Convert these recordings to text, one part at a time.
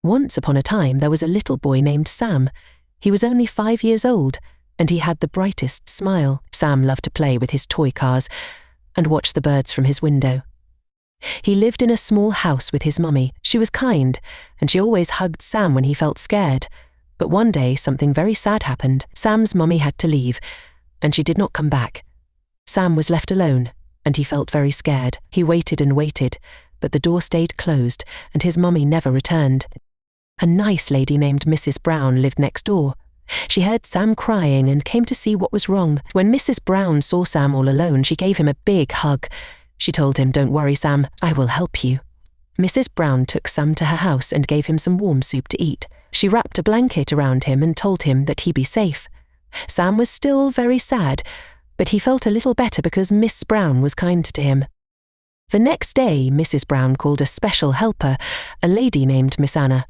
Once upon a time there was a little boy named Sam. He was only 5 years old, and he had the brightest smile. Sam loved to play with his toy cars and watch the birds from his window. He lived in a small house with his mummy. She was kind, and she always hugged Sam when he felt scared. But one day something very sad happened. Sam's mummy had to leave, and she did not come back. Sam was left alone, and he felt very scared. He waited and waited, but the door stayed closed, and his mummy never returned. A nice lady named Mrs. Brown lived next door. She heard Sam crying and came to see what was wrong. When Mrs. Brown saw Sam all alone, she gave him a big hug. She told him, "Don't worry, Sam, I will help you." Mrs. Brown took Sam to her house and gave him some warm soup to eat. She wrapped a blanket around him and told him that he'd be safe. Sam was still very sad, but he felt a little better because Miss Brown was kind to him. The next day, Mrs. Brown called a special helper, a lady named Miss Anna.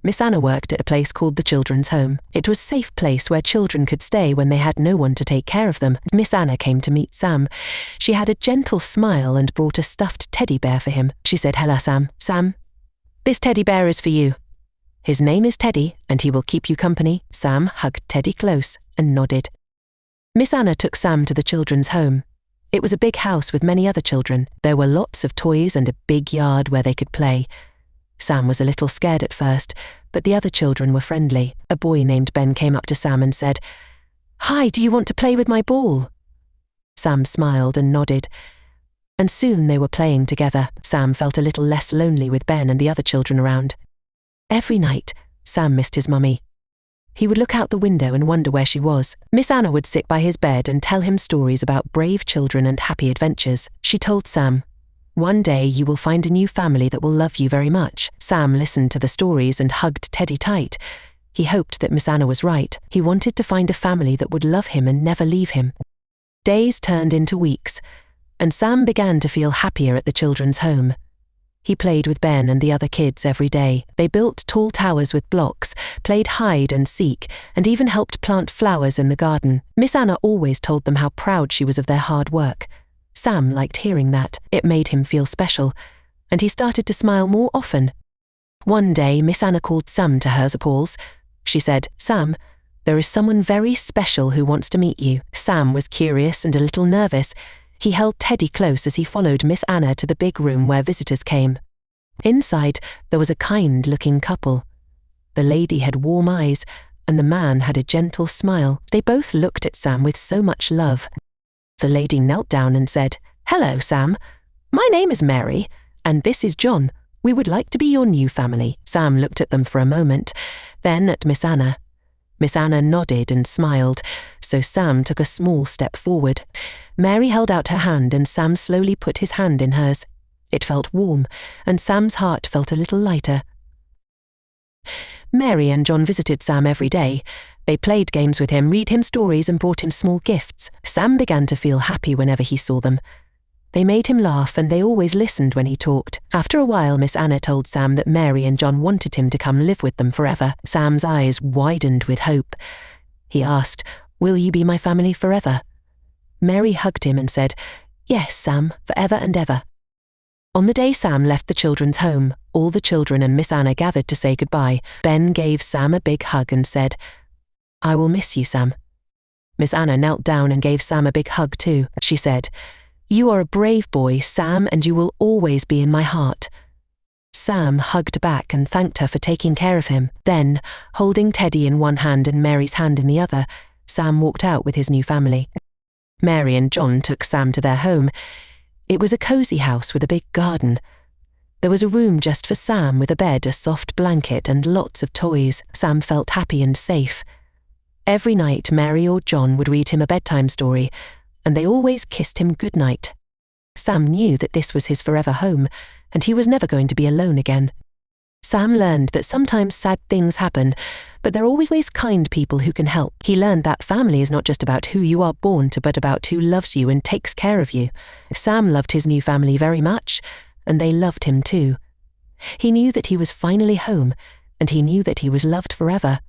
Miss Anna worked at a place called the Children's Home. It was a safe place where children could stay when they had no one to take care of them. Miss Anna came to meet Sam. She had a gentle smile and brought a stuffed teddy bear for him. She said, "Hello, Sam. Sam, this teddy bear is for you. His name is Teddy, and he will keep you company." Sam hugged Teddy close and nodded. Miss Anna took Sam to the Children's Home. It was a big house with many other children. There were lots of toys and a big yard where they could play. Sam was a little scared at first, but the other children were friendly. A boy named Ben came up to Sam and said, "Hi, do you want to play with my ball?" Sam smiled and nodded, and soon they were playing together. Sam felt a little less lonely with Ben and the other children around. Every night, Sam missed his mummy. He would look out the window and wonder where she was. Miss Anna would sit by his bed and tell him stories about brave children and happy adventures. She told Sam, "One day you will find a new family that will love you very much." Sam listened to the stories and hugged Teddy tight. He hoped that Miss Anna was right. He wanted to find a family that would love him and never leave him. Days turned into weeks, and Sam began to feel happier at the Children's Home. He played with Ben and the other kids every day. They built tall towers with blocks, played hide and seek, and even helped plant flowers in the garden. Miss Anna always told them how proud she was of their hard work. Sam liked hearing that. It made him feel special, and he started to smile more often. One day, Miss Anna called Sam to her halls. She said, "Sam, there is someone very special who wants to meet you." Sam was curious and a little nervous. He held Teddy close as he followed Miss Anna to the big room where visitors came. Inside, there was a kind-looking couple. The lady had warm eyes, and the man had a gentle smile. They both looked at Sam with so much love. The lady knelt down and said, "Hello, Sam. My name is Mary, and this is John. We would like to be your new family." Sam looked at them for a moment, then at Miss Anna. Miss Anna nodded and smiled, so Sam took a small step forward. Mary held out her hand, and Sam slowly put his hand in hers. It felt warm, and Sam's heart felt a little lighter. Mary and John visited Sam every day. They played games with him, read him stories, and brought him small gifts. Sam began to feel happy whenever he saw them. They made him laugh, and they always listened when he talked. After a while, Miss Anna told Sam that Mary and John wanted him to come live with them forever. Sam's eyes widened with hope. He asked, "Will you be my family forever?" Mary hugged him and said, "Yes, Sam, forever and ever." On the day Sam left the Children's Home, all the children and Miss Anna gathered to say goodbye. Ben gave Sam a big hug and said, "I will miss you, Sam." Miss Anna knelt down and gave Sam a big hug too. She said, "You are a brave boy, Sam, and you will always be in my heart." Sam hugged back and thanked her for taking care of him. Then, holding Teddy in one hand and Mary's hand in the other, Sam walked out with his new family. Mary and John took Sam to their home. It was a cozy house with a big garden. There was a room just for Sam with a bed, a soft blanket, and lots of toys. Sam felt happy and safe. Every night, Mary or John would read him a bedtime story, and they always kissed him goodnight. Sam knew that this was his forever home, and he was never going to be alone again. Sam learned that sometimes sad things happen, but there are always kind people who can help. He learned that family is not just about who you are born to, but about who loves you and takes care of you. Sam loved his new family very much, and they loved him too. He knew that he was finally home, and he knew that he was loved forever.